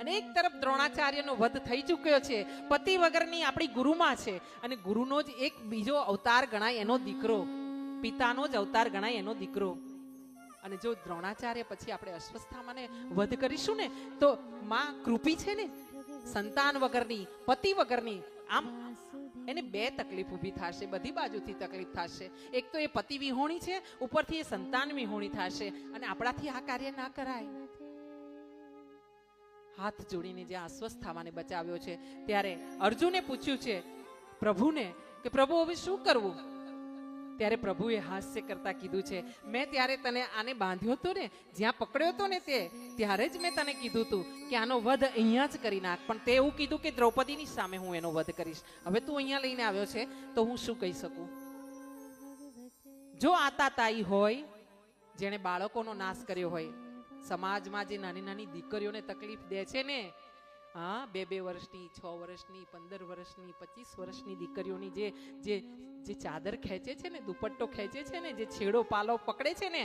અને એક તરફ દ્રોણાચાર્યનો વધ થઈ ચૂક્યો છે, પતિ વગરની આપણી ગુરુમાં છે, અને ગુરુનો જ એક બીજો અવતાર ગણાય એનો દીકરો, પિતાનો જ અવતાર ગણાય એનો દીકરો. અને જો દ્રોણાચાર્ય પછી આપણે અશ્વસ્થામાને વધ કરીશું ને તો માં કૃપી છે ને, સંતાન વગરની, પતિ વગરની, આમ એને બે તકલીફ ઊભી થશે, બધી બાજુથી તકલીફ થશે. એક તો એ પતિ વિહોણી છે, ઉપરથી એ સંતાન વિહોણી થશે, અને આપણાથી આ કાર્ય ના કરાય. હાથ જોડીને જે અશ્વસ્થામાને બચાવ્યો છે, ત્યારે અર્જુને પૂછ્યું છે પ્રભુને કે પ્રભુ હવે શું કરવું? ત્યારે પ્રભુએ હાસ્ય કરતા કીધું છે, મેં ત્યારે તને આને બાંધ્યો હતો ને, જ્યાં પકડ્યો હતો ને ત્યારે જ મેં તને કીધું હતું કે આનો વધ અહીંયા જ કરી નાખ, પણ તે એવું કીધું કે દ્રૌપદીની સામે હું એનો વધ કરીશ. હવે તું અહીંયા લઈને આવ્યો છે તો હું શું કહી શકું? જો આતાતાઈ હોય, જેણે બાળકોનો નાશ કર્યો હોય, સમાજમાં જે નાની નાની દીકરીઓને તકલીફ દે છે ને, હા, 2 વર્ષની, 6 વર્ષની, 15 વર્ષની, 25 વર્ષની દીકરીઓની જે ચાદર ખેંચે છે ને, દુપટ્ટો ખેંચે છે ને, જે છેડો પાલો પકડે છે ને,